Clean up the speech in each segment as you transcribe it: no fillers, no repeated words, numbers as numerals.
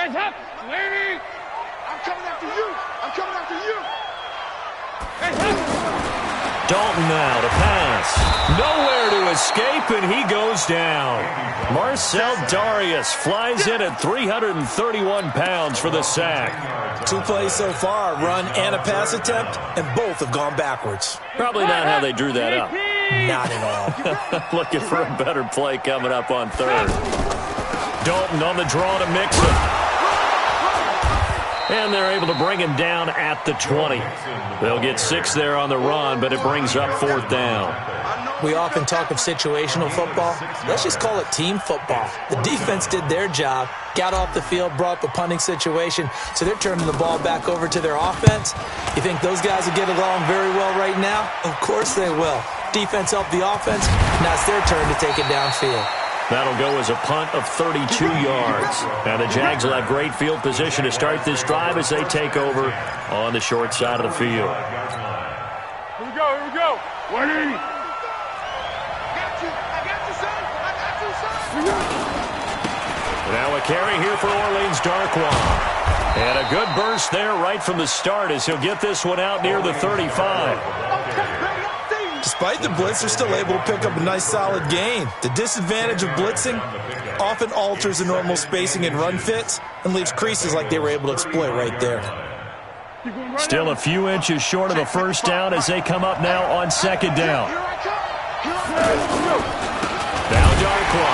Hands up, lady! I'm coming after you! I'm coming after you! Hands up! Dalton now to pass. Nowhere to escape, and he goes down. Marcel Darius flies in at 331 pounds for the sack. 2 plays so far, a run and a pass attempt, and both have gone backwards. Probably not how they drew that up. Not at all. Looking for a better play coming up on third. Dalton on the draw to mix it. And they're able to bring him down at the 20. They'll get 6 there on the run, but it brings up 4th down. We often talk of situational football. Let's just call it team football. The defense did their job, got off the field, brought up a punting situation, so they're turning the ball back over to their offense. You think those guys will get along very well right now? Of course they will. Defense helped the offense. Now it's their turn to take it downfield. That'll go as a punt of 32 yards. Now the Jags will have great field position to start this drive as they take over on the short side of the field. Here we go, here we go. Wait. I got you, son. I got you, son. Now a carry here for Orleans Darkwa. And a good burst there right from the start as he'll get this one out near the 35. Despite the blitz, they're still able to pick up a nice solid gain. The disadvantage of blitzing often alters the normal spacing and run fits and leaves creases like they were able to exploit right there. Still a few inches short of a first down as they come up now on second down. Now Darkwa.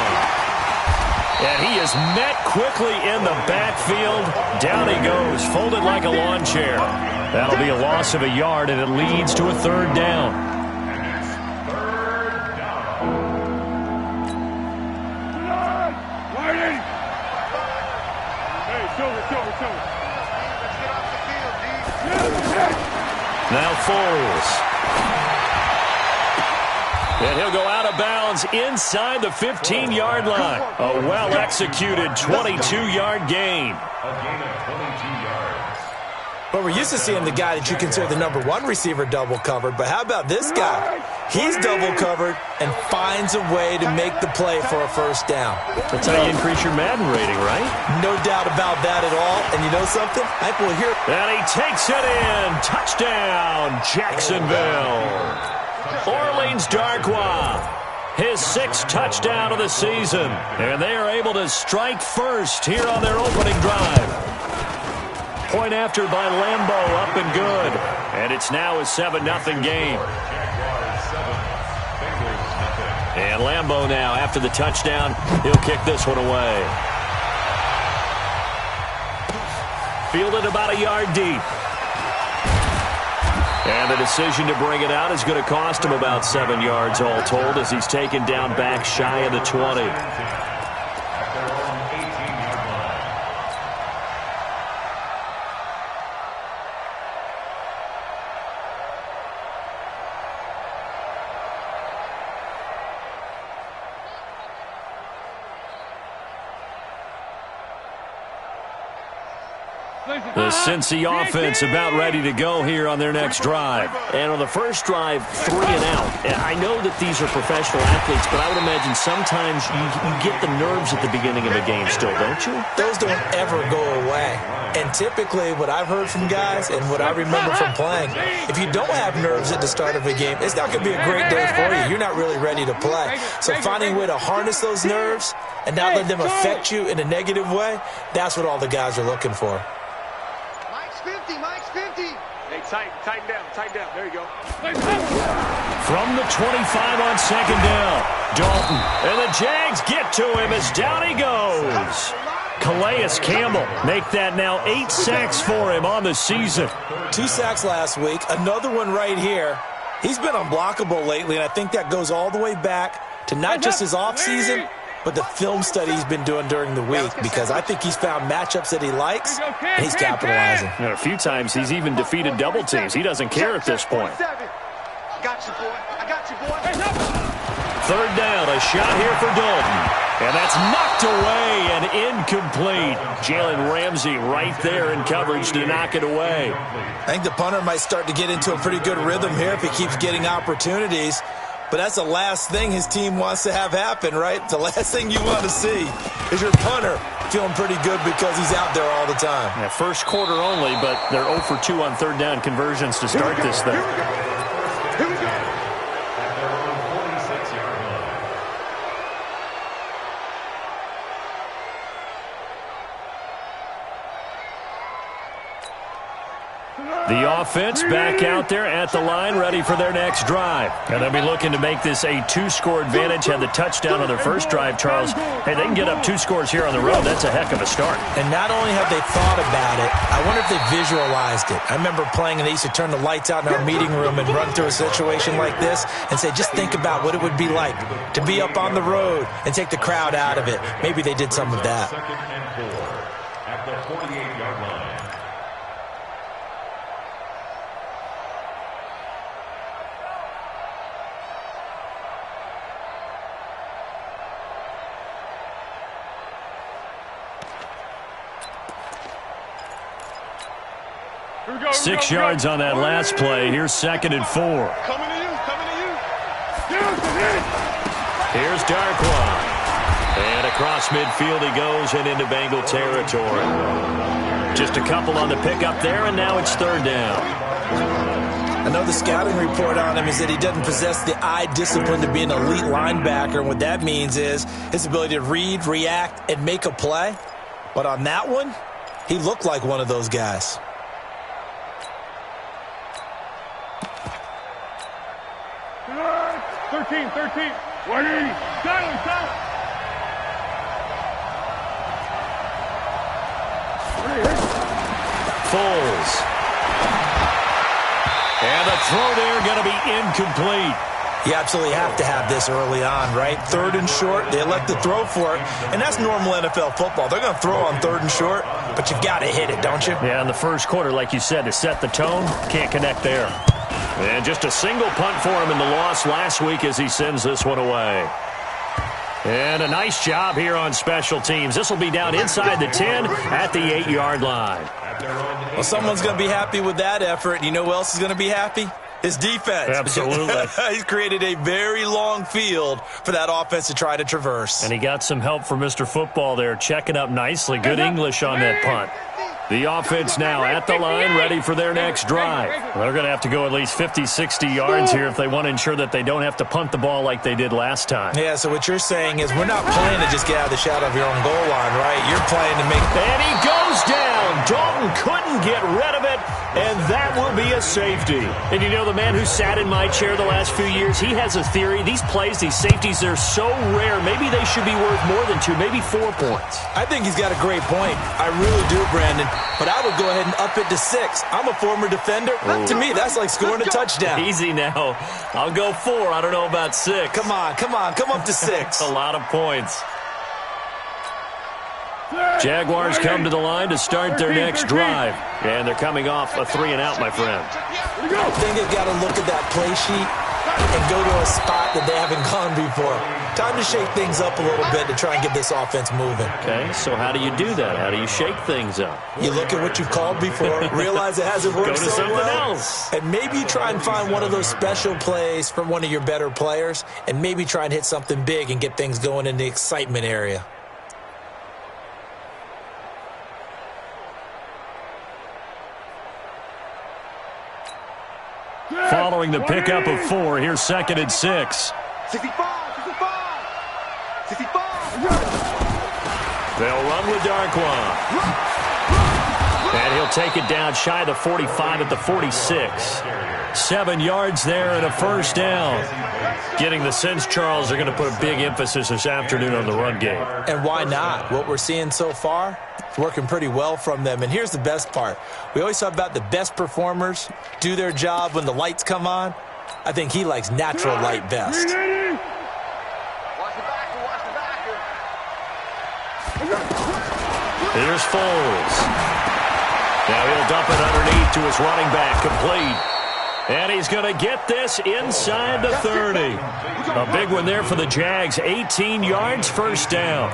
And he is met quickly in the backfield. Down he goes, folded like a lawn chair. That'll be a loss of a yard, and it leads to a 3rd down. Now Foles. And he'll go out of bounds inside the 15-yard line. A well-executed 22-yard gain. But we're used to seeing the guy that you consider the number 1 receiver double covered. But how about this guy? He's double covered and finds a way to make the play for a first down. That's how you increase your Madden rating, right? No doubt about that at all. And you know something? I think we'll hear. And he takes it in. Touchdown, Jacksonville. Orleans Darkwa, his 6th touchdown of the season. And they are able to strike first here on their opening drive. Point after by Lambeau, up and good. And it's now a 7-0 game. And Lambeau now, after the touchdown, he'll kick this one away. Fielded about a yard deep. And the decision to bring it out is going to cost him about 7 yards all told as he's taken down back shy of the 20. The Cincy offense about ready to go here on their next drive. And on the first drive, 3 and out. I know that these are professional athletes, but I would imagine sometimes you get the nerves at the beginning of a game still, don't you? Those don't ever go away. And typically what I've heard from guys and what I remember from playing, if you don't have nerves at the start of a game, it's not going to be a great day for you. You're not really ready to play. So finding a way to harness those nerves and not let them affect you in a negative way, that's what all the guys are looking for. Mike's 50. Hey, tighten down. There you go. From the 25 on second down, Dalton. And the Jags get to him as down he goes. Calais Campbell make that now 8 sacks for him on the season. 2 sacks last week, another one right here. He's been unblockable lately, and I think that goes all the way back to not just his offseason, but the film study he's been doing during the week, because I think he's found matchups that he likes, and he's capitalizing. And a few times he's even defeated double teams. He doesn't care at this point. I got you, boy. 3rd down, a shot here for Dalton. And that's knocked away and incomplete. Jalen Ramsey right there in coverage to knock it away. I think the punter might start to get into a pretty good rhythm here if he keeps getting opportunities. But that's the last thing his team wants to have happen, right? The last thing you want to see is your punter feeling pretty good because he's out there all the time. Yeah, first quarter only, but they're 0 for 2 on third down conversions to start this thing. Here we go. The offense back out there at the line, ready for their next drive. And they'll be looking to make this a 2-score advantage. Had the touchdown on their first drive, Charles. Hey, they can get up 2 scores here on the road. That's a heck of a start. And not only have they thought about it, I wonder if they visualized it. I remember playing, and they used to turn the lights out in our meeting room and run through a situation like this and say, just think about what it would be like to be up on the road and take the crowd out of it. Maybe they did some of that. Second and 4 at the 48-yard line. Here we go. 6 yards on that last play. Here's 2nd and 4. Coming to you. Coming to you. Here's Darkwa. And across midfield he goes and into Bengal territory. Just a couple on the pickup there, and now it's 3rd down. I know the scouting report on him is that he doesn't possess the eye discipline to be an elite linebacker. And what that means is his ability to read, react, and make a play. But on that one, he looked like one of those guys. Good. 13. 180. Silence. Foles. And the throw there going to be incomplete. You absolutely have to have this early on, right? 3rd and short, they elect to throw for it. And that's normal NFL football. They're going to throw on 3rd and short, but you've got to hit it, don't you? Yeah, in the first quarter, like you said, to set the tone, can't connect there. And just a single punt for him in the loss last week as he sends this one away. And a nice job here on special teams. This will be down inside the 10 at the 8-yard line. Well, someone's going to be happy with that effort. You know who else is going to be happy? His defense. Absolutely. He's created a very long field for that offense to try to traverse. And he got some help from Mr. Football there, checking up nicely. Good English on that punt. The offense now at the line, ready for their next drive. They're going to have to go at least 50, 60 yards here if they want to ensure that they don't have to punt the ball like they did last time. Yeah, so what you're saying is we're not playing to just get out of the shadow of your own goal line, right? You're playing to make... And he goes down. Dalton couldn't get rid of it, and that will be a safety. And you know, the man who sat in my chair the last few years, he has a theory. These plays, these safeties, they're so rare. Maybe they should be worth more than 2, maybe 4 points. I think he's got a great point. I really do, Brandon. But I would go ahead and up it to 6. I'm a former defender. Ooh. To me, that's like scoring a touchdown. Easy now. I'll go 4. I don't know about 6. Come on. Come up to 6. A lot of points. Jaguars come to the line to start their next drive. And they're coming off a 3-and-out, my friend. I think they've got to look at that play sheet and go to a spot that they haven't gone before. Time to shake things up a little bit to try and get this offense moving. Okay, so how do you do that? How do you shake things up? You look at what you've called before, realize it hasn't worked Go to so something well, else. and maybe you try and find one of those special plays from one of your better players, and maybe try and hit something big and get things going in the excitement area. Following the pickup of 4, here's 2nd and 6. 65. They'll run with Darkwa. And he'll take it down shy of the 45 at the 46. 7 yards there and a 1st down. Getting the sense, Charles, they're going to put a big emphasis this afternoon on the run game. And why not? What we're seeing so far, it's working pretty well from them. And here's the best part. We always talk about the best performers do their job when the lights come on. I think he likes natural light best. Here's Foles. Now he'll dump it underneath to his running back, complete. And he's going to get this inside the 30. A big one there for the Jags. 18 yards, 1st down.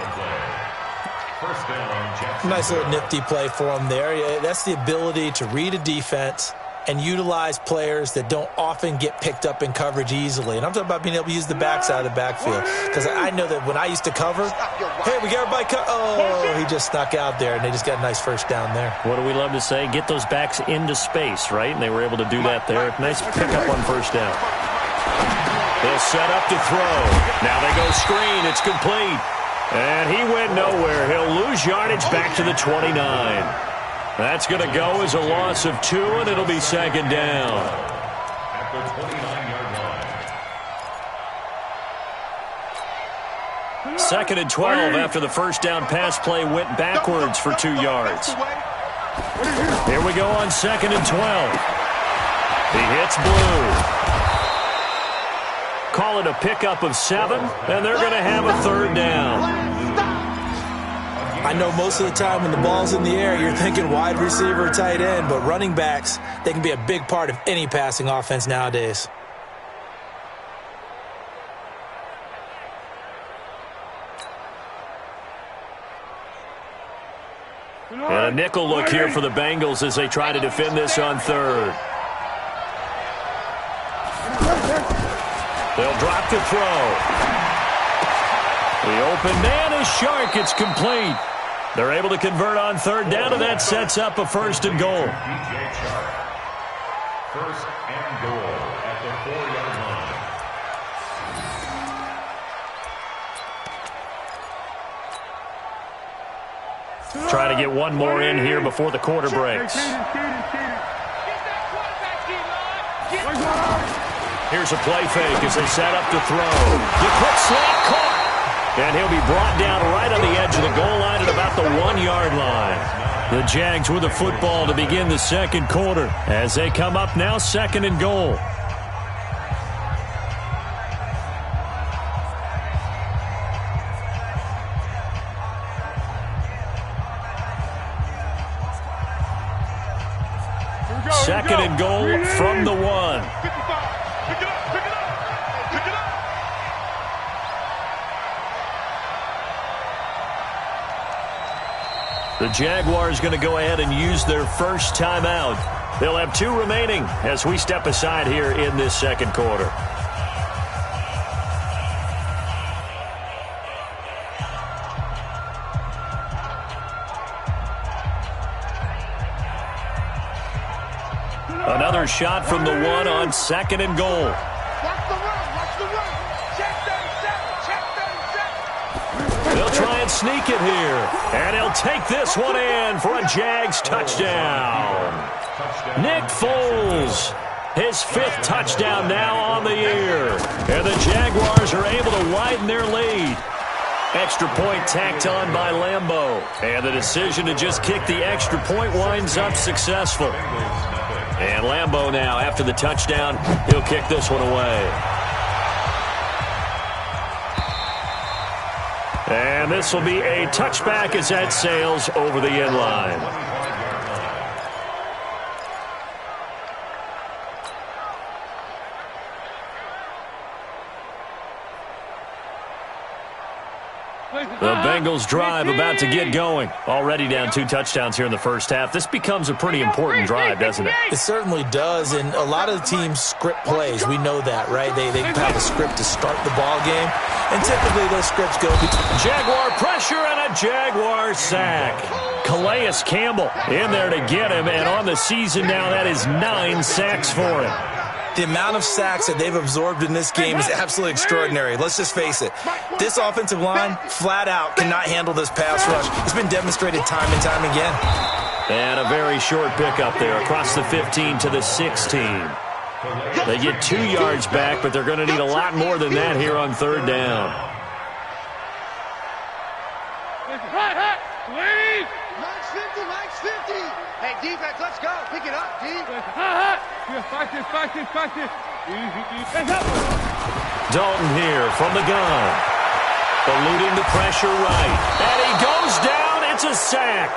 Nice little nifty play for him there. Yeah, that's the ability to read a defense and utilize players that don't often get picked up in coverage easily. And I'm talking about being able to use the backside of the backfield. Because I know that when I used to cover, hey, we got everybody oh, he just snuck out there, and they just got a nice first down there. What do we love to say? Get those backs into space, right? And they were able to do that there. Nice pickup on first down. They'll set up to throw. Now they go screen. It's complete. And he went nowhere. He'll lose yardage back to the 29. That's going to go as a loss of 2, and it'll be second down. At the 29-yard line. Second and 12 after the first down pass play went backwards for 2 yards. Here we go on second and 12. He hits Blue. Call it a pickup of 7, and they're going to have a third down. I know most of the time when the ball's in the air, you're thinking wide receiver, tight end, but running backs, they can be a big part of any passing offense nowadays. And a nickel look here for the Bengals as they try to defend this on third. They'll drop to throw. The open man is Shark. It's complete. They're able to convert on third down, and that sets up a first and goal. First and goal at the 4-yard line. Try to get one more in here before the quarter breaks. Here's a play fake as they set up to throw. You put slot caught. And he'll be brought down right on the edge of the goal line at about the 1-yard line. The Jags with the football to begin the second quarter as they come up now second and goal. Second and goal from the 1. The Jaguars going to go ahead and use their first timeout. They'll have 2 remaining as we step aside here in this second quarter. Another shot from the 1 on second and goal. They'll try and sneak it here. And he'll take this one in for a Jags touchdown. Nick Foles, his 5th touchdown now on the year. And the Jaguars are able to widen their lead. Extra point tacked on by Lambeau. And the decision to just kick the extra point winds up successful. And Lambeau now, after the touchdown, he'll kick this one away. And this will be a touchback as that sails over the end line. The Bengals drive about to get going. Already down 2 touchdowns here in the first half. This becomes a pretty important drive, doesn't it? It certainly does, and a lot of the teams script plays. We know that, right? They have a script to start the ball game, and typically those scripts go between. Jaguar pressure and a Jaguar sack. Calais Campbell in there to get him, and on the season now, that is 9 sacks for him. The amount of sacks that they've absorbed in this game is absolutely extraordinary. Let's just face it. This offensive line, flat out, cannot handle this pass rush. It's been demonstrated time and time again. And a very short pickup there across the 15 to the 16. They get 2 yards back, but they're going to need a lot more than that here on third down. Max 50. Hey, defense, let's go. Pick it up, D. Dalton here from the gun. Eluding the pressure right. And he goes down. It's a sack.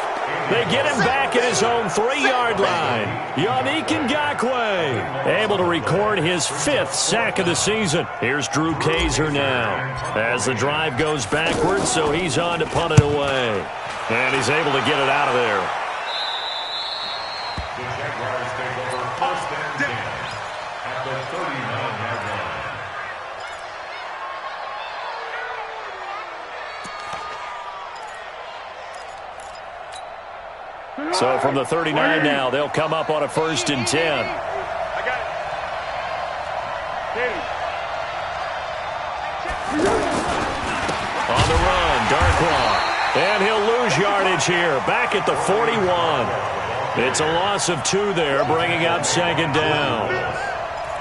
They get him back at his own 3-yard line. Yannick Ngakoue able to record his 5th sack of the season. Here's Drew Kaiser now as the drive goes backwards, so he's on to punt it away. And he's able to get it out of there. The Jaguars take over first So from the 39 now, they'll come up on a 1st and 10. I got it. On the run, Darkwa. And he'll lose yardage here, back at the 41. It's a loss of 2 there, bringing up 2nd down.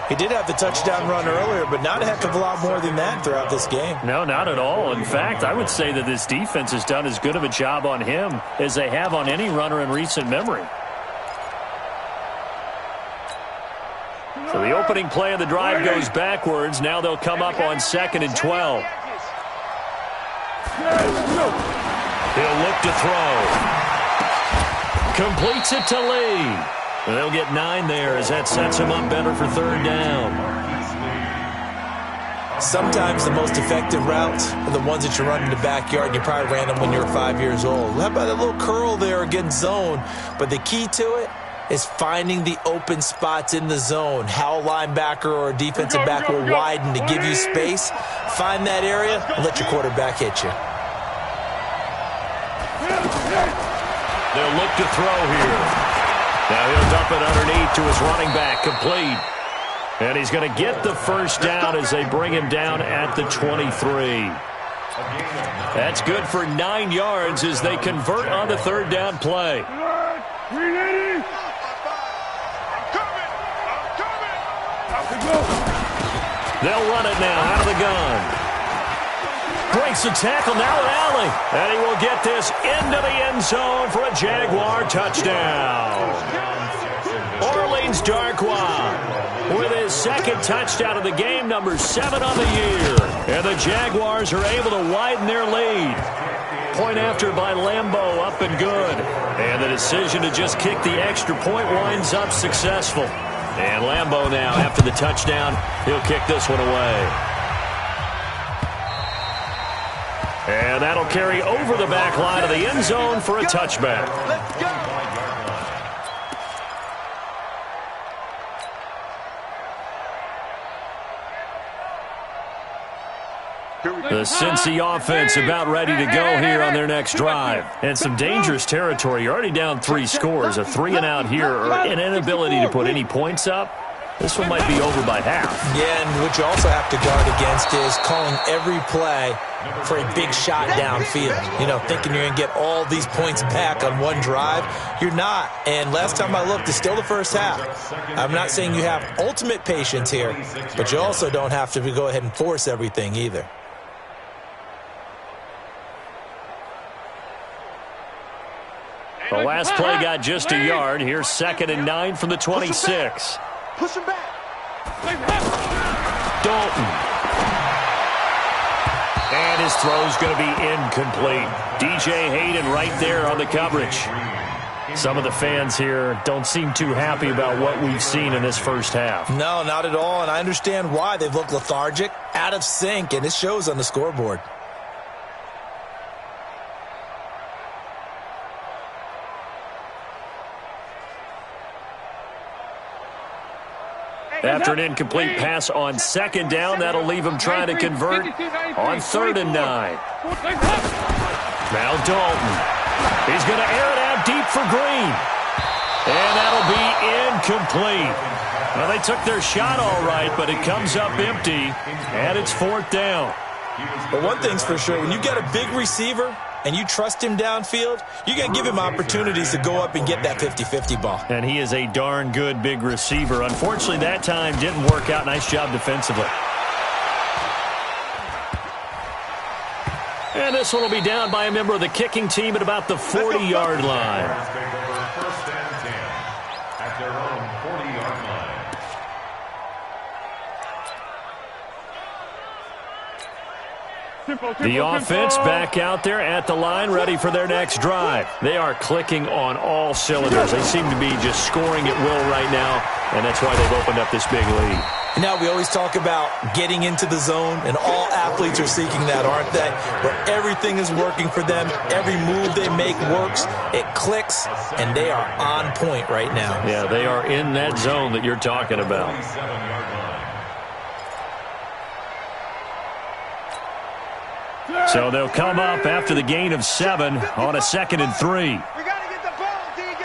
He did have the touchdown run earlier, but not a heck of a lot more than that throughout this game. No, not at all. In fact, I would say that this defense has done as good of a job on him as they have on any runner in recent memory. So the opening play of the drive goes backwards. Now they'll come up on 2nd and 12. He'll look to throw. Completes it to Lee. They'll get 9 there as that sets him up better for 3rd down. Sometimes the most effective routes are the ones that you run in the backyard. You probably ran them when you were 5 years old. How about a little curl there against zone? But the key to it is finding the open spots in the zone. How a linebacker or a defensive back will widen to give you space. Find that area and let your quarterback hit you. They'll look to throw here. Now he'll dump it underneath to his running back, complete. And he's going to get the 1st down as they bring him down at the 23. That's good for 9 yards as they convert on the 3rd down play. They'll run it now out of the gun. Breaks the tackle, now an alley. And he will get this into the end zone for a Jaguar touchdown. Orleans Darkwa with his 2nd touchdown of the game, number 7 on the year. And the Jaguars are able to widen their lead. Point after by Lambeau, up and good. And the decision to just kick the extra point winds up successful. And Lambeau now, after the touchdown, he'll kick this one away. And that'll carry over the back line of the end zone for a touchback. Let's go. The Cincy offense about ready to go here on their next drive. And some dangerous territory. You're already down 3 scores. A 3-and-out here or an inability to put any points up. This one might be over by half. Yeah, and what you also have to guard against is calling every play for a big shot downfield. You know, thinking you're going to get all these points back on one drive. You're not. And last time I looked, it's still the first half. I'm not saying you have ultimate patience here, but you also don't have to go ahead and force everything either. The last play got just a yard. Here's 2nd and 9 from the 26. Push him back. Dalton. And his throw's going to be incomplete. DJ Hayden right there on the coverage. Some of the fans here don't seem too happy about what we've seen in this first half. No, not at all, and I understand why. They've looked lethargic, out of sync, and it shows on the scoreboard. After an incomplete pass on 2nd down, that'll leave him trying to convert on 3rd and 9. Now Dalton. He's going to air it out deep for Green. And that'll be incomplete. Well, they took their shot all right, but it comes up empty, and it's 4th down. But one thing's for sure, when you get a big receiver and you trust him downfield, you're going to give him opportunities to go up and get that 50-50 ball. And he is a darn good big receiver. Unfortunately, that time didn't work out. Nice job defensively. And this one will be down by a member of the kicking team at about the 40-yard line. First and 10 at their own 40-yard line. The offense back out there at the line, ready for their next drive. They are clicking on all cylinders. They seem to be just scoring at will right now, and that's why they've opened up this big lead. Now, we always talk about getting into the zone, and all athletes are seeking that, aren't they? Where everything is working for them, every move they make works, it clicks, and they are on point right now. Yeah, they are in that zone that you're talking about. 47-yard line. So they'll come up after the gain of 7 on a 2nd and 3. We got to get the ball, DJ.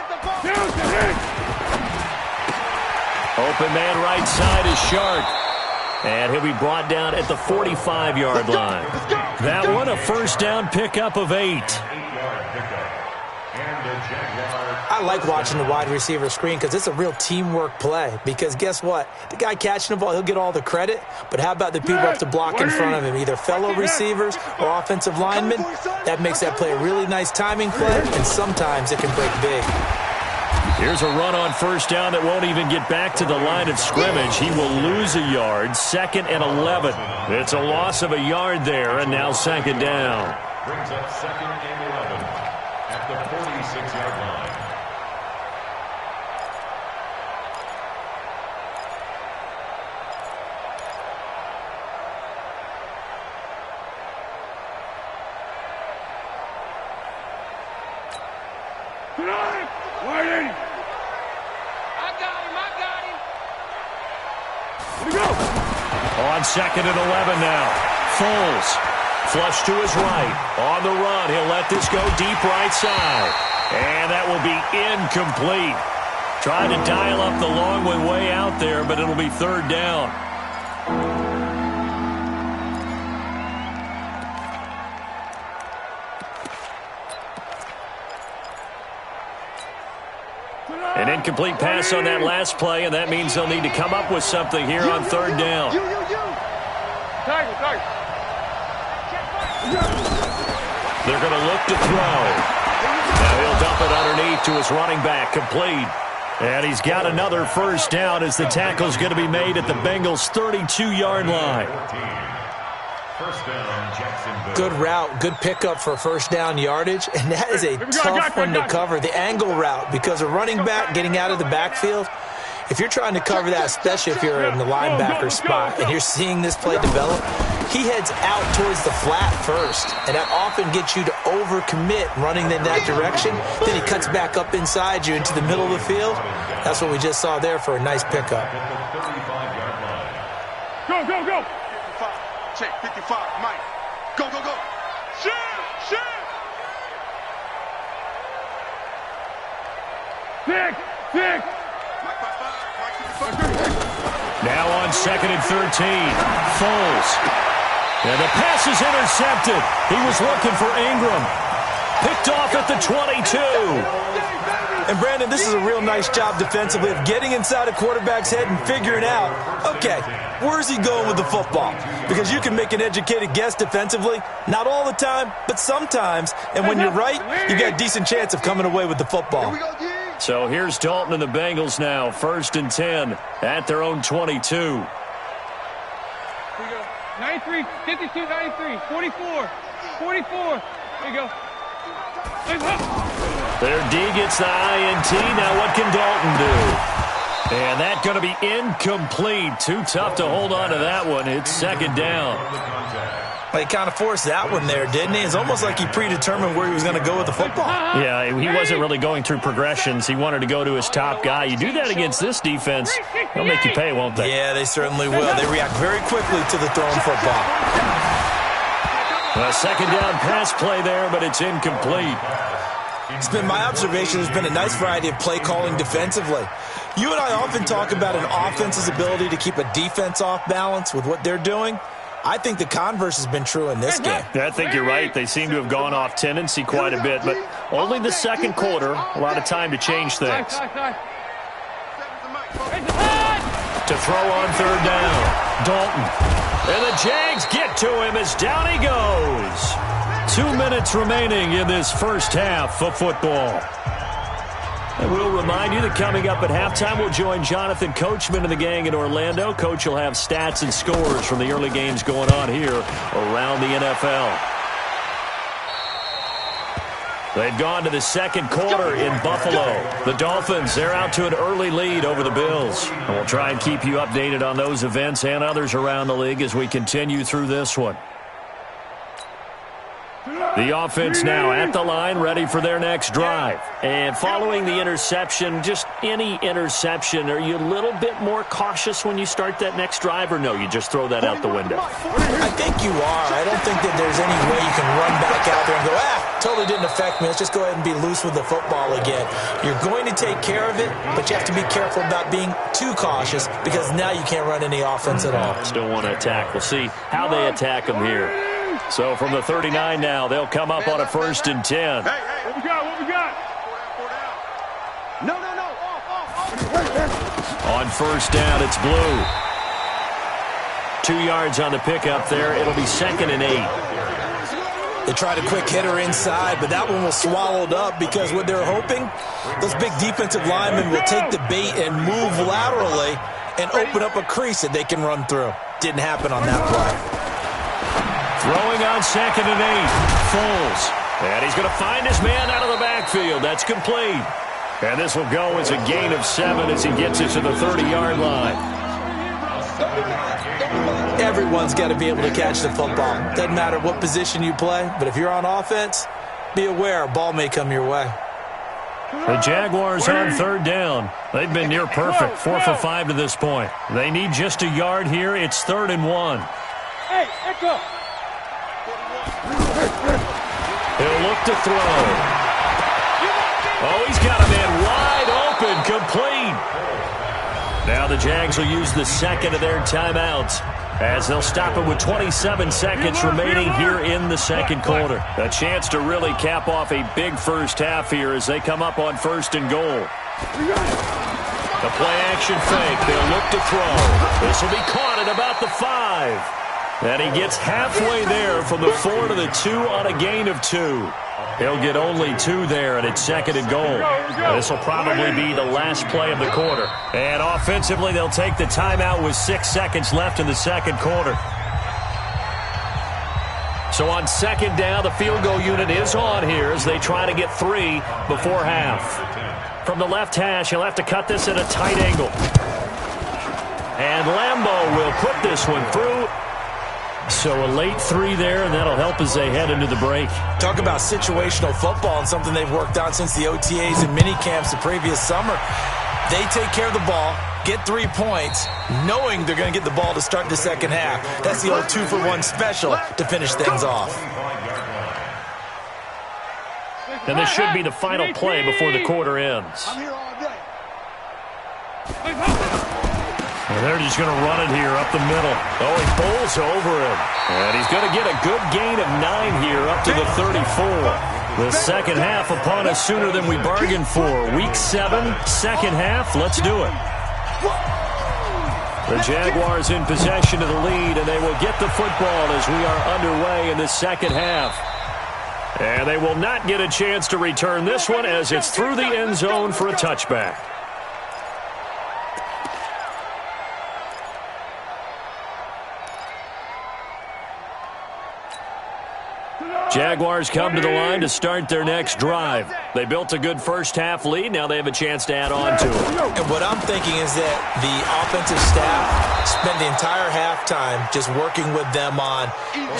Open man right side is Shark. And he'll be brought down at the 45-yard line. That one a first down pickup of 8. I like watching the wide receiver screen because it's a real teamwork play. Because guess what? The guy catching the ball, he'll get all the credit. But how about the people up to block in front of him, either fellow receivers or offensive linemen? That makes that play a really nice timing play, and sometimes it can break big. Here's a run on first down that won't even get back to the line of scrimmage. He will lose a yard, 2nd and 11. It's a loss of a yard there, and now 2nd down. Brings up 2nd and 11 at the 46-yard line. On 2nd and 11 now. Foles. Flush to his right. On the run. He'll let this go deep right side. And that will be incomplete. Trying to dial up the long one way out there, but it'll be 3rd down. An incomplete pass on that last play, and that means they'll need to come up with something here on 3rd down. They're going to look to throw. Now he'll dump it underneath to his running back, complete. And he's got another first down as the tackle's going to be made at the Bengals' 32-yard line. First down, Jacksonville. Good route, good pickup for first down yardage, and that is a tough one to cover, the angle route, because a running back getting out of the backfield, if you're trying to cover that, especially if you're in the linebacker spot and you're seeing this play develop, he heads out towards the flat first, and that often gets you to overcommit running in that direction. Then he cuts back up inside you into the middle of the field. That's what we just saw there for a nice pickup. Go. Check, 55, Mike. Go. Shit. Six. Now on 2nd and 13. Foles. And the pass is intercepted. He was looking for Ingram. Picked off at the 22. And, Brandon, this is a real nice job defensively of getting inside a quarterback's head and figuring out, okay, where's he going with the football? Because you can make an educated guess defensively, not all the time, but sometimes. And when you're right, you got a decent chance of coming away with the football. So here's Dalton and the Bengals now, 1st and 10 at their own 22. Here we go. 93, 52, 93, 44. There you go. Their D gets the INT. Now what can Dalton do? And that's going to be incomplete. Too tough to hold on to that one. It's 2nd down. Well, he kind of forced that one there, didn't he? It's almost like he predetermined where he was going to go with the football. Yeah, he wasn't really going through progressions. He wanted to go to his top guy. You do that against this defense, they'll make you pay, won't they? Yeah, they certainly will. They react very quickly to the thrown football. A 2nd down pass play there, but it's incomplete. It's been my observation there's been a nice variety of play calling defensively. You and I often talk about an offense's ability to keep a defense off balance with what they're doing. I think the converse has been true in this game. I think you're right. They seem to have gone off tendency quite a bit, but only the 2nd quarter, a lot of time to change things. To throw on 3rd down, Dalton. And the Jags get to him as down he goes. 2 minutes remaining in this first half of football. And we'll remind you that coming up at halftime, we'll join Jonathan Coachman and the gang in Orlando. Coach will have stats and scores from the early games going on here around the NFL. They've gone to the 2nd quarter in Buffalo. The Dolphins, they're out to an early lead over the Bills. And we'll try and keep you updated on those events and others around the league as we continue through this one. The offense now at the line, ready for their next drive. And following the interception, just any interception, are you a little bit more cautious when you start that next drive, or no, you just throw that out the window? I think you are. I don't think that there's any way you can run back out there and go, totally didn't affect me. Let's just go ahead and be loose with the football again. You're going to take care of it, but you have to be careful about being too cautious because now you can't run any offense at all. Still want to attack. We'll see how they attack them here. So from the 39 now, they'll come up on a 1st and 10. Hey, what we got? What we got? No. On 1st down, it's Blue. 2 yards on the pickup there. It'll be 2nd and 8. They tried a quick hitter inside, but that one was swallowed up because what they're hoping, those big defensive linemen will take the bait and move laterally and open up a crease that they can run through. Didn't happen on that play. Throwing on 2nd and 8. Foles. And he's going to find his man out of the backfield. That's complete. And this will go as a gain of 7 as he gets it to the 30-yard line. Everyone's got to be able to catch the football. Doesn't matter what position you play, but if you're on offense, be aware a ball may come your way. The Jaguars on 3rd down. They've been near perfect, 4 for 5 to this point. They need just a yard here. It's 3rd and 1. Hey, Echo. He'll look to throw. Oh, he's got a man wide open, complete. Now the Jags will use the 2nd of their timeouts as they'll stop it with 27 seconds remaining here in the 2nd quarter. A chance to really cap off a big first half here as they come up on 1st and goal. The play-action fake. They'll look to throw. This will be caught at about the 5. And he gets halfway there from the 4 to the 2 on a gain of 2. He'll get only 2 there, and it's 2nd and goal. This will probably be the last play of the quarter. And offensively, they'll take the timeout with 6 seconds left in the 2nd quarter. So on 2nd down, the field goal unit is on here as they try to get 3 before half. From the left hash, he'll have to cut this at a tight angle. And Lambeau will put this one through. So a late 3 there, and that'll help as they head into the break. Talk about situational football and something they've worked on since the OTAs and mini camps the previous summer. They take care of the ball, get 3 points, knowing they're going to get the ball to start the 2nd half. That's the old 2-for-1 special to finish things off. And this should be the final play before the quarter ends. I'm here all day. And they're just going to run it here up the middle. Oh, he bowls over him. And he's going to get a good gain of 9 here up to the 34. The 2nd half upon us sooner than we bargained for. Week 7, 2nd half. Let's do it. The Jaguars in possession of the lead, and they will get the football as we are underway in the 2nd half. And they will not get a chance to return this one as it's through the end zone for a touchback. Jaguars come to the line to start their next drive. They built a good first half lead. Now they have a chance to add on to it. And what I'm thinking is that the offensive staff spent the entire halftime just working with them on,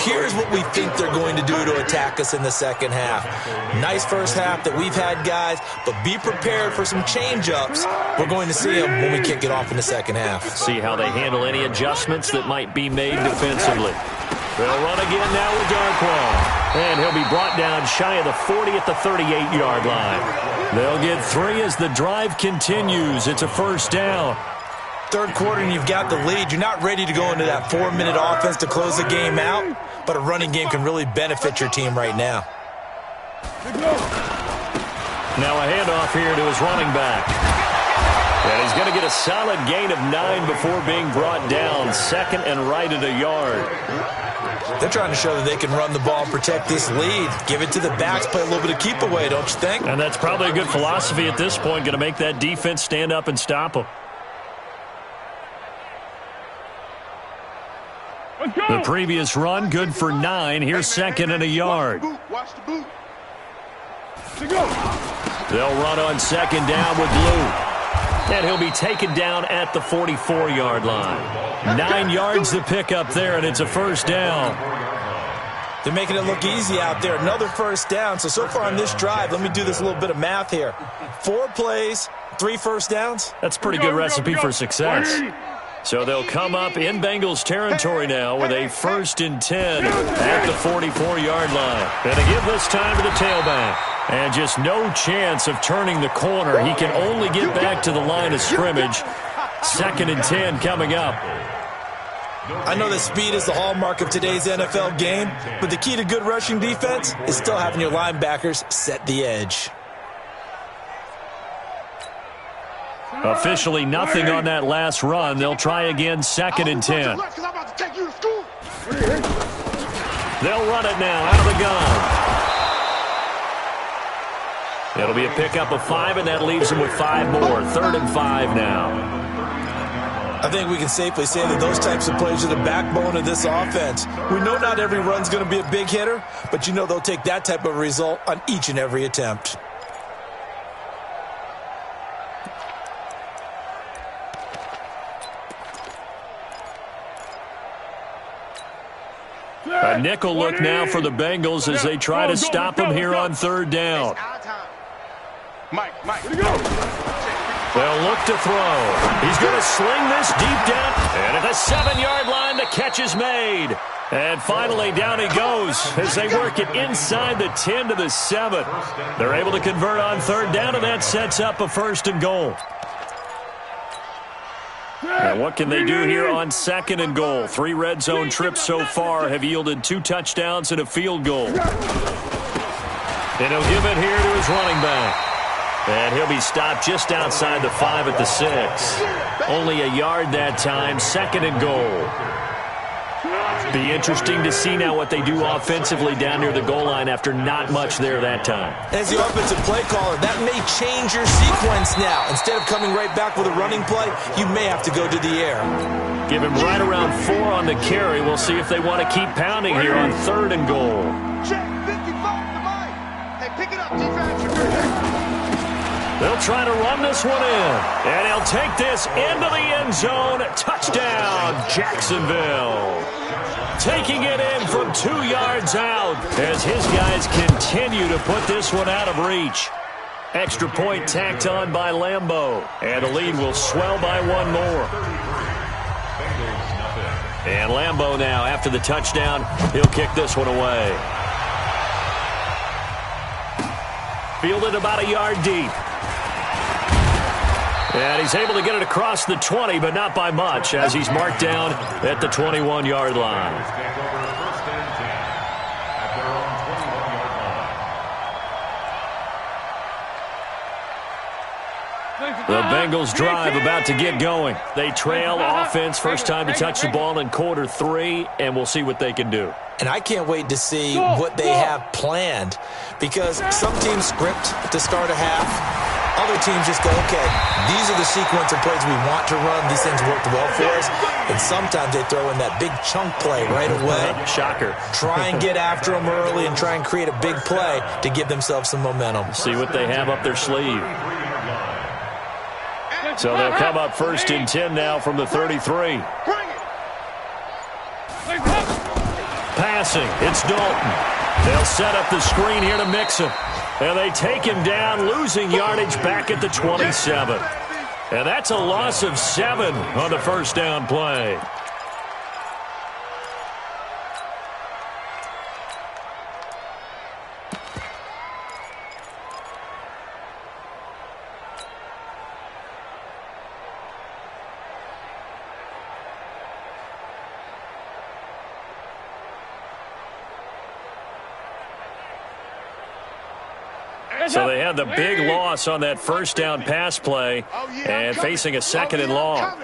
here's what we think they're going to do to attack us in the 2nd half. Nice first half that we've had, guys, but be prepared for some change-ups. We're going to see them when we kick it off in the 2nd half. See how they handle any adjustments that might be made defensively. They'll run again now with Darkwa. And he'll be brought down shy of the 40 at the 38-yard line. They'll get 3 as the drive continues. It's a 1st down. 3rd quarter and you've got the lead. You're not ready to go into that 4-minute offense to close the game out, but a running game can really benefit your team right now. Now a handoff here to his running back. And he's going to get a solid gain of 9 before being brought down. 2nd and right at a yard. They're trying to show that they can run the ball and protect this lead. Give it to the backs, play a little bit of keep away, don't you think? And that's probably a good philosophy at this point, going to make that defense stand up and stop them. The previous run, good for 9. Here's 2nd and a yard. Watch the boot. They'll run on 2nd down with Blue. And he'll be taken down at the 44-yard line. 9 yards to pick up there, and it's a 1st down. They're making it look easy out there. Another 1st down. So far on this drive, let me do this little bit of math here. 4 plays, 3 first downs. That's a pretty good recipe for success. So they'll come up in Bengals territory now with a 1st and 10 at the 44-yard line. And to give this time to the tailback. And just no chance of turning the corner. He can only get back to the line of scrimmage. 2nd and 10 coming up. I know that speed is the hallmark of today's NFL game, but the key to good rushing defense is still having your linebackers set the edge. Officially nothing on that last run. They'll try again, 2nd and 10. They'll run it now out of the gun. It'll be a pickup of 5, and that leaves them with 5 more. 3rd and 5 now. I think we can safely say that those types of plays are the backbone of this offense. We know not every run's going to be a big hitter, but you know they'll take that type of result on each and every attempt. A nickel look now for the Bengals as they try to stop him here on 3rd down. Mike. They'll look to throw. He's going to sling this deep down. And at the 7-yard line, the catch is made. And finally, down he goes as they work it inside the 10 to the 7. They're able to convert on 3rd down, and that sets up a 1st and goal. And what can they do here on 2nd and goal? 3 red zone trips so far have yielded 2 touchdowns and a field goal. And he'll give it here to his running back. And he'll be stopped just outside the 5 at the 6. Only a yard that time, 2nd and goal. Be interesting to see now what they do offensively down near the goal line after not much there that time. As the offensive play caller, that may change your sequence now. Instead of coming right back with a running play, you may have to go to the air. Give him right around 4 on the carry. We'll see if they want to keep pounding here on 3rd and goal. Check 55 to Mike. Hey, pick it up, defense. They'll try to run this one in. And he'll take this into the end zone. Touchdown, Jacksonville. Taking it in from 2 yards out as his guys continue to put this one out of reach. Extra point tacked on by Lambeau. And the lead will swell by 1 more. And Lambeau now, after the touchdown, he'll kick this one away. Fielded about a yard deep. And he's able to get it across the 20, but not by much, as he's marked down at the 21-yard line. The Bengals drive about to get going. They trail offense, first time to touch the ball in quarter 3, and we'll see what they can do. And I can't wait to see what they have planned, because some teams script to start a half. Other teams just go, okay, these are the sequence of plays we want to run. These things worked well for us. And sometimes they throw in that big chunk play right away. Shocker. Try and get after them early and try and create a big play to give themselves some momentum. See what they have up their sleeve. So they'll come up 1st and 10 now from the 33. Passing, it's Dalton. They'll set up the screen here to mix him. And they take him down, losing yardage back at the 27. And that's a loss of 7 on the 1st down play. So they had the big loss on that 1st down pass play and facing a 2nd and long.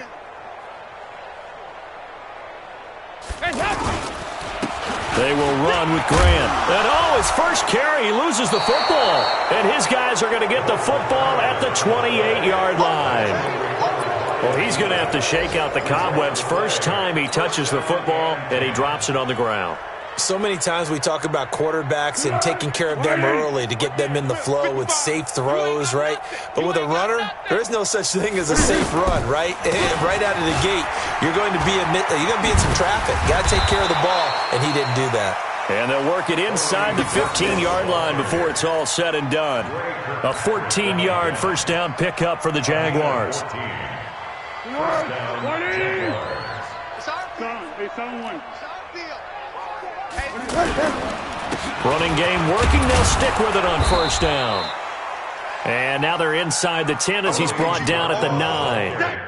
They will run with Grant. And his first carry, he loses the football. And his guys are going to get the football at the 28-yard line. Well, he's going to have to shake out the cobwebs. First time he touches the football, and he drops it on the ground. So many times we talk about quarterbacks and taking care of them early to get them in the flow with safe throws, right? But with a runner, there is no such thing as a safe run, right? Right out of the gate, you're going to be in some traffic. Got to take care of the ball, and he didn't do that. And they'll work it inside the 15-yard line before it's all said and done. A 14-yard first down pickup for the Jaguars. First down, Jaguars. It's on one. Running game working. They'll stick with it on first down. And now they're inside the 10 as he's brought down at the 9.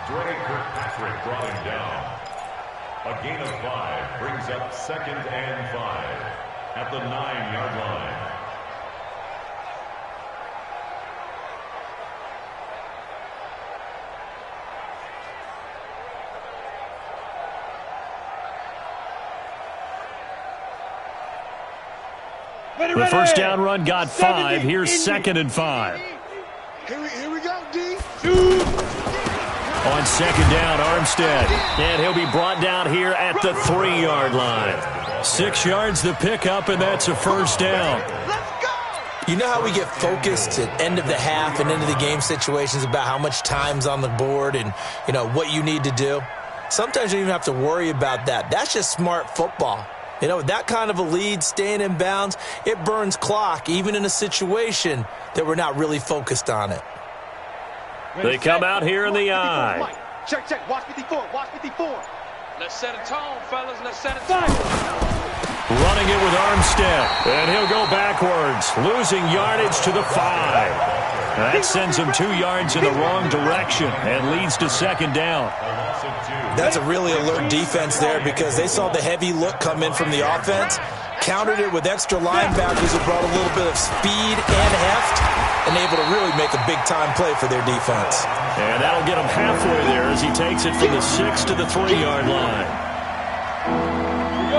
Dre Kirkpatrick brought him down. A gain of 5 brings up 2nd and 5 at the 9-yard line. The first down run got 5. Here's 2nd and 5. Here we go, D. On 2nd down, Armstead. And he'll be brought down here at the 3-yard line. 6 yards the pickup, and that's a first down. You know how we get focused at end of the half and into the game situations about how much time's on the board and, you know, what you need to do? Sometimes you don't even have to worry about that. That's just smart football. You know, with that kind of a lead, staying in bounds, it burns clock, even in a situation that we're not really focused on it. They come out here in the eye. Check. Watch 54. Let's set a tone, fellas. Let's set a tone. Running it with Armstead. And he'll go backwards, losing yardage to the 5. That sends him 2 yards in the wrong direction and leads to 2nd down. That's a really alert defense there because they saw the heavy look come in from the offense, countered it with extra linebackers who brought a little bit of speed and heft, and able to really make a big-time play for their defense. And that'll get him halfway there as he takes it from the 6 to the 3-yard line.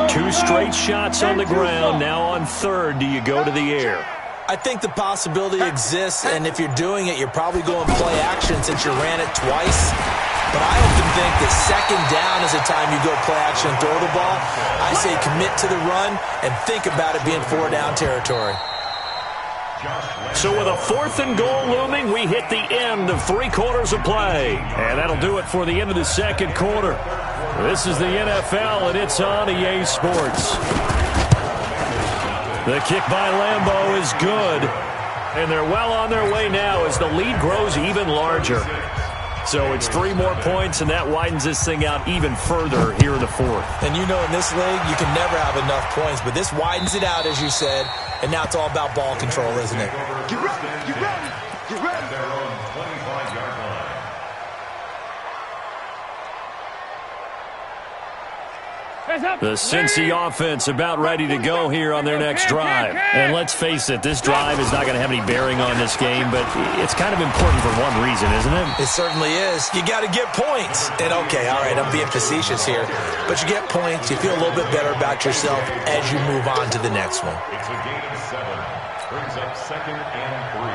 2 straight shots on the ground. Now on 3rd, do you go to the air? I think the possibility exists, and if you're doing it, you're probably going play action since you ran it twice. But I often think that 2nd down is the time you go play action and throw the ball. I say commit to the run and think about it being 4-down territory. So with a 4th and goal looming, we hit the end of 3 quarters of play. And that'll do it for the end of the 2nd quarter. This is the NFL, and it's on EA Sports. The kick by Lambeau is good. And they're well on their way now as the lead grows even larger. So it's 3 more points, and that widens this thing out even further here in the 4th. And you know in this league, you can never have enough points, but this widens it out, as you said, and now it's all about ball control, isn't it? Get ready. Their own 25-yard line. The Cincy offense about ready to go here on their next drive. And let's face it, this drive is not going to have any bearing on this game, but it's kind of important for one reason, isn't it? It certainly is. You got to get points. And okay, all right, I'm being facetious here, but you get points, you feel a little bit better about yourself as you move on to the next one. It's a gain of 7. Brings up 2nd and 3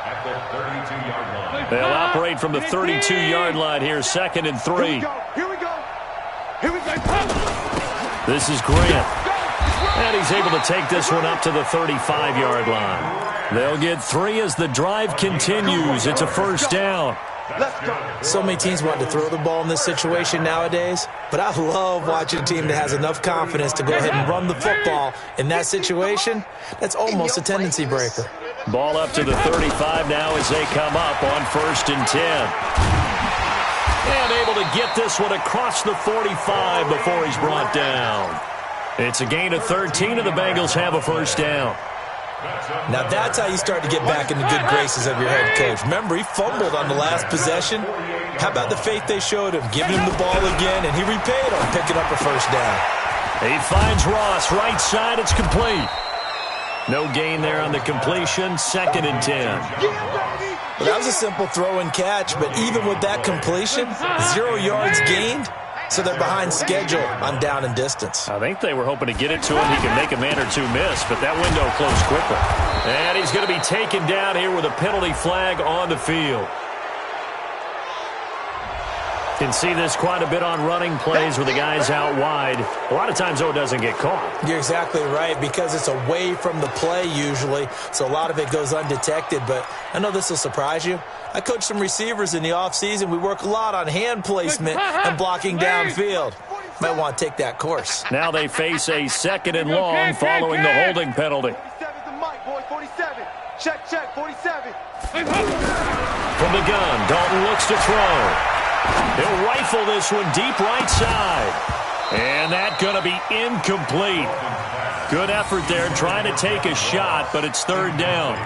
at the 32-yard line. They'll operate from the 32-yard line here, 2nd and 3. Here we go. This is Grant. And he's able to take this one up to the 35-yard line. They'll get 3 as the drive continues. It's a first down. Let's go. So many teams want to throw the ball in this situation nowadays, but I love watching a team that has enough confidence to go ahead and run the football in that situation. That's almost a tendency breaker. Ball up to the 35 now as they come up on 1st and 10. And able to get this one across the 45 before he's brought down. It's a gain of 13, and the Bengals have a first down. Now that's how you start to get back in the good graces of your head coach. Remember, he fumbled on the last possession. How about the faith they showed him, giving him the ball again, and he repaid on picking up a first down. He finds Ross, right side, it's complete. No gain there on the completion, 2nd and 10. Well, that was a simple throw and catch, but even with that completion, 0 yards gained, So they're behind schedule on down and distance. I think they were hoping to get it to him. He can make a man or two miss, but that window closed quickly. And he's going to be taken down here with a penalty flag on the field. Can see this quite a bit on running plays where the guy's out wide. A lot of times, though, it doesn't get caught. You're exactly right, because it's away from the play usually, so a lot of it goes undetected. But I know this will surprise you. I coach some receivers in the offseason. We work a lot on hand placement and blocking downfield. Might want to take that course. Now they face a 2nd and long following the holding penalty. 47's the mic, boy, 47. Check, 47. From the gun, Dalton looks to throw. He'll rifle this one deep right side. And that's going to be incomplete. Good effort there trying to take a shot, but it's 3rd down.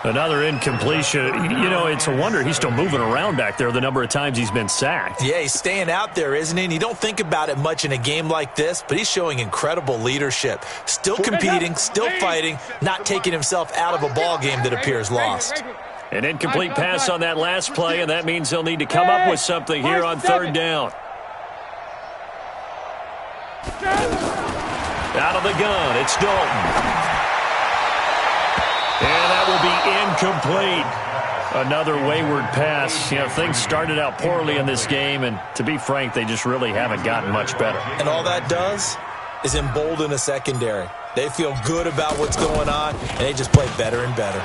Another incompletion. You know, it's a wonder he's still moving around back there the number of times he's been sacked. Yeah, he's staying out there, isn't he? And you don't think about it much in a game like this, but he's showing incredible leadership. Still competing, still fighting, not taking himself out of a ball game that appears lost. An incomplete pass on that last play, and that means they'll need to come up with something here on 3rd down. Out of the gun, it's Dalton. And that will be incomplete. Another wayward pass. You know, things started out poorly in this game, and to be frank, they just really haven't gotten much better. And all that does is embolden a secondary. They feel good about what's going on, and they just play better and better.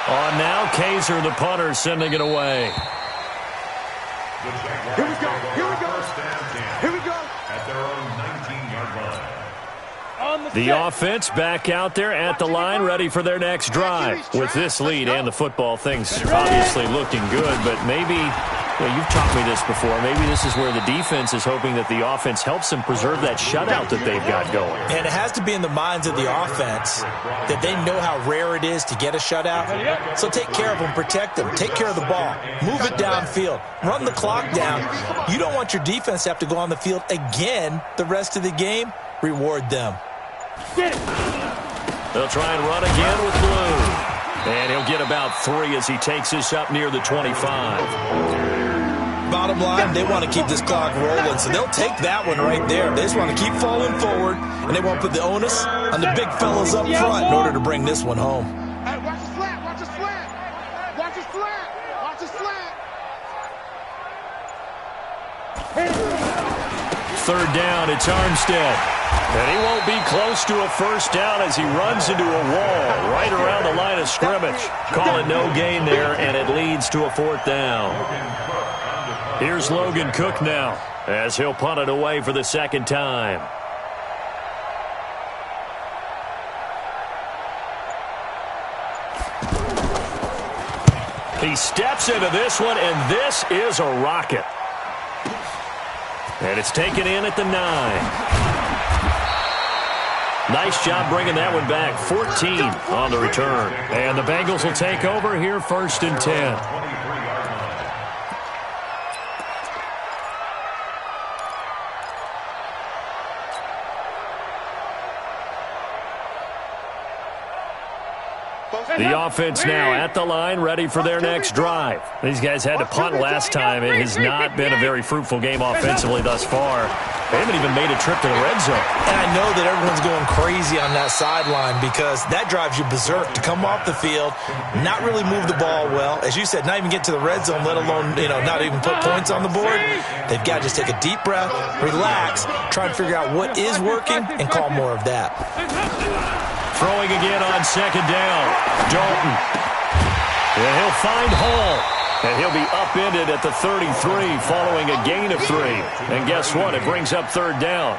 On now, Kaiser, the punter, sending it away. Here we go. Here we go. At their own 19-yard line. The offense back out there at the line, ready for their next drive. With this lead and the football, things obviously looking good, but maybe, well, you've taught me this before, maybe this is where the defense is hoping that the offense helps them preserve that shutout that they've got going. And it has to be in the minds of the offense that they know how rare it is to get a shutout. So take care of them, protect them, take care of the ball, move it downfield, run the clock down. You don't want your defense to have to go on the field again the rest of the game. Reward them. They'll try and run again with Blue. And he'll get about 3 as he takes this up near the 25. Bottom line, they want to keep this clock rolling, so they'll take that one right there. They just want to keep falling forward, and they won't put the onus on the big fellas up front in order to bring this one home. Hey, watch the slant, watch the slant. Watch the slant, watch the slant. 3rd down, it's Armstead. And he won't be close to a 1st down as he runs into a wall right around the line of scrimmage. Call it no gain there, and it leads to a 4th down. Here's Logan Cook now as he'll punt it away for the 2nd time. He steps into this one, and this is a rocket. And it's taken in at the 9. Nice job bringing that one back. 14 on the return. And the Bengals will take over here 1st and 10. The offense now at the line, ready for their next drive. These guys had to punt last time. It has not been a very fruitful game offensively thus far. They haven't even made a trip to the red zone. And I know that everyone's going crazy on that sideline because that drives you berserk to come off the field, not really move the ball well. As you said, not even get to the red zone, let alone, not even put points on the board. They've got to just take a deep breath, relax, try and figure out what is working, and call more of that. Throwing again on 2nd down. Dalton. And he'll find Hall. And he'll be upended at the 33 following a gain of 3. And guess what? It brings up 3rd down.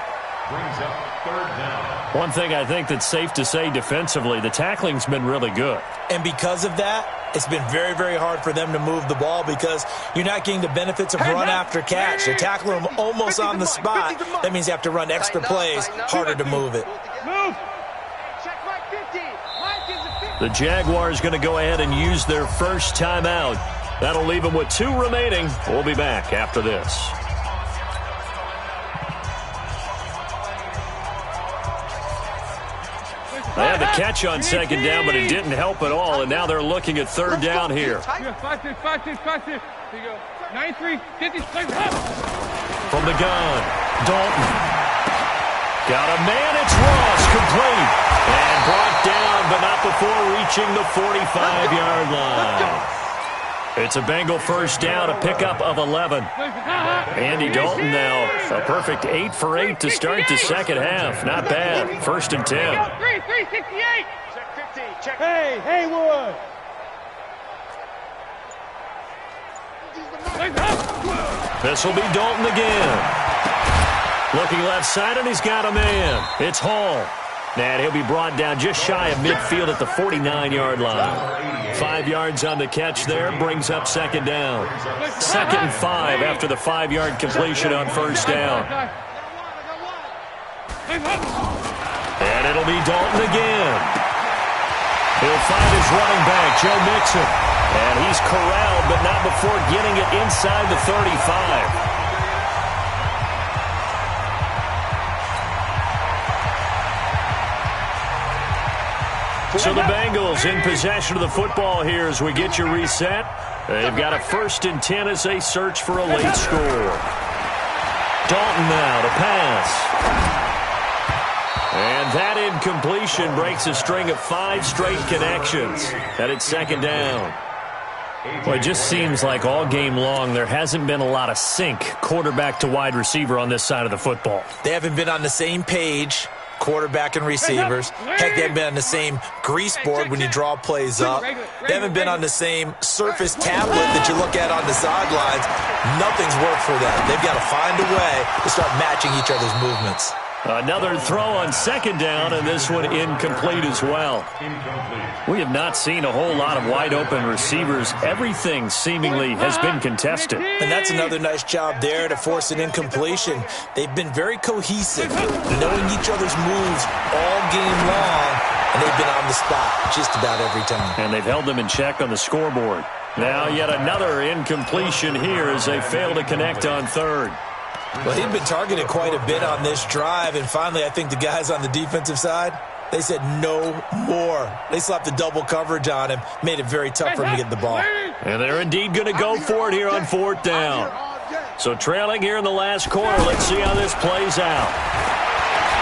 One thing I think that's safe to say defensively, the tackling's been really good. And because of that, it's been very, very hard for them to move the ball because you're not getting the benefits of run after catch. They're tackling them almost on the spot. That means you have to run extra plays, harder to move it. Move. The Jaguars going to go ahead and use their first timeout. That'll leave them with 2 remaining. We'll be back after this. They had the catch on 2nd down, but it didn't help at all, and now they're looking at 3rd down here. 5-6. Here you go. 93, 50, from the gun. Dalton. Got a man. It's Ross. Complete. And brought down, but not before reaching the 45-yard line. It's a Bengal first down, a pickup of 11. Andy Dalton now a perfect 8 for 8 to start the second half. Not bad. 1st and 10. 368. Check 15. Check. Hey, Haywood. This will be Dalton again. Looking left side, and he's got a man. It's Hall. And he'll be brought down just shy of midfield at the 49-yard line. 5 yards on the catch there, brings up second down. 2nd and 5 after the 5-yard completion on first down. And it'll be Dalton again. He'll find his running back, Joe Mixon. And he's corralled, but not before getting it inside the 35. So the Bengals in possession of the football here as we get you reset. They've got a 1st and 10 as they search for a late score. Dalton now to pass. And that incompletion breaks a string of 5 straight connections. And it's second down. Well, it just seems like all game long there hasn't been a lot of sync quarterback to wide receiver on this side of the football. They haven't been on the same page, quarterback and receivers. Heck, they haven't been on the same grease board when you draw plays up. They haven't been on the same surface tablet that you look at on the sidelines. Nothing's worked for them. They've got to find a way to start matching each other's movements. Another throw on second down, and this one incomplete as well. We have not seen a whole lot of wide-open receivers. Everything seemingly has been contested. And that's another nice job there to force an incompletion. They've been very cohesive, knowing each other's moves all game long, and they've been on the spot just about every time. And they've held them in check on the scoreboard. Now yet another incompletion here as they fail to connect on third. Well, he'd been targeted quite a bit on this drive, and finally I think the guys on the defensive side, they said no more. They slapped the double coverage on him, made it very tough for him to get the ball. And they're indeed going to go for it here on 4th down. So trailing here in the last quarter, let's see how this plays out.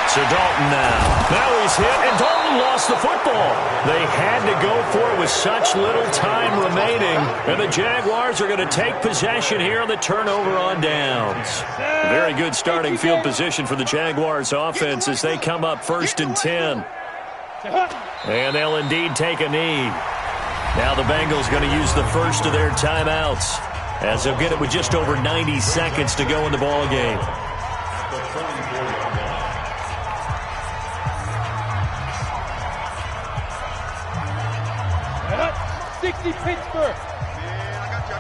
So Dalton now. Now he's hit, and Dalton lost the football. They had to go for it with such little time remaining, and the Jaguars are going to take possession here on the turnover on downs. Very good starting field position for the Jaguars offense as they come up 1st and 10. And they'll indeed take a knee. Now the Bengals going to use the first of their timeouts as they'll get it with just over 90 seconds to go in the ball game. 60 Pittsburgh. I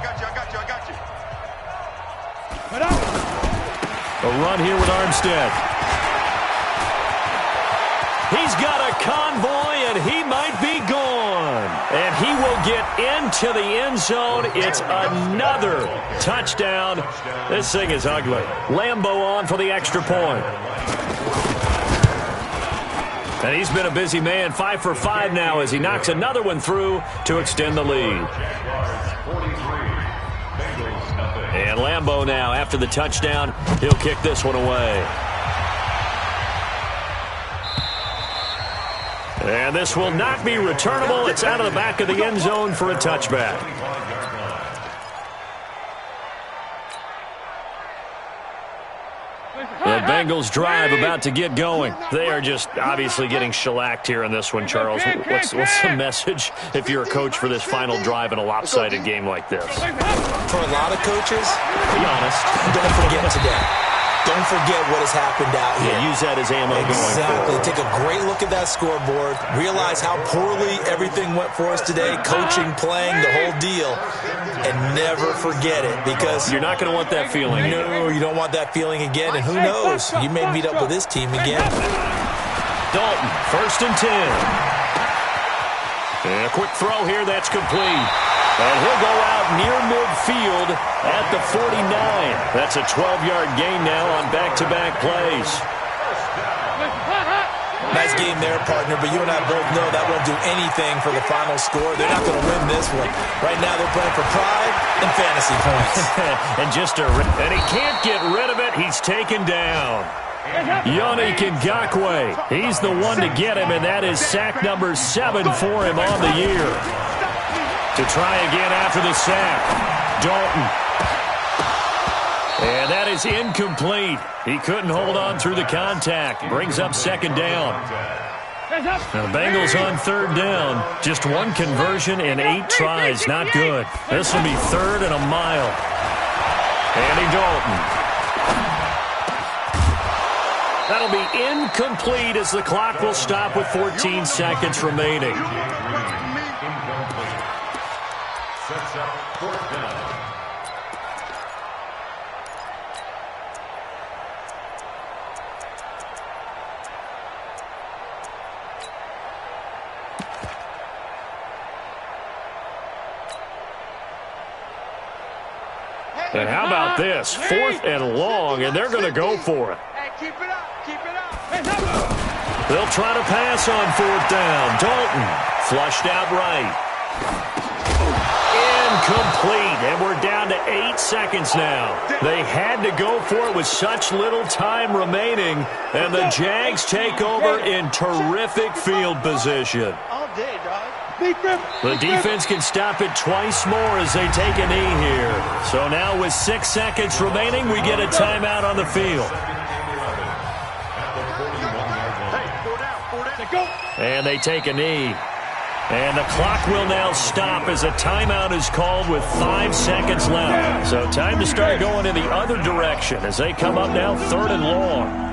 got you. A run here with Armstead. He's got a convoy, and he might be gone. And he will get into the end zone. It's another touchdown. This thing is ugly. Lambo on for the extra point. And he's been a busy man, 5 for 5 now as he knocks another one through to extend the lead. And Lambo now, after the touchdown, he'll kick this one away. And this will not be returnable. It's out of the back of the end zone for a touchback. The Bengals drive about to get going. They are just obviously getting shellacked here in this one, Charles. What's the message if you're a coach for this final drive in a lopsided game like this? For a lot of coaches, Be honest. don't forget today. Don't forget what has happened out here. Yeah, use that as ammo going Exactly. forward. Take a great look at that scoreboard. Realize how poorly everything went for us today. Coaching, playing, the whole deal. And never forget it because You're not going to want that feeling again. no, you don't want that feeling again. And who knows? You may meet up with this team again. Dalton, 1st and 10. And a quick throw here, that's complete. And he'll go out near midfield at the 49. That's a 12-yard gain now on back-to-back plays. Nice game there, partner, but you and I both know that won't do anything for the final score. They're not going to win this one. Right now they're playing for pride and fantasy points. And he can't get rid of it. He's taken down. Yannick Ngakoue. He's the one to get him, and that is sack number 7 for him on the year. To try again after the sack. Dalton. And that is incomplete. He couldn't hold on through the contact. Brings up second down. Now the Bengals on third down. Just one conversion in 8 tries. Not good. This will be 3rd and a mile. Andy Dalton. That'll be incomplete as the clock will stop with 14 seconds remaining. Sets up 4th down. And how about this? 4th and long, and they're going to go for it. Hey, keep it up. Keep it up. They'll try to pass on 4th down. Dalton flushed out right. Incomplete, and we're down to 8 seconds now. They had to go for it with such little time remaining, and the Jags take over in terrific field position. All day, dog. The defense can stop it twice more as they take a knee here. So now with 6 seconds remaining, we get a timeout on the field. And they take a knee. And the clock will now stop as a timeout is called with 5 seconds left. So time to start going in the other direction as they come up now 3rd and long.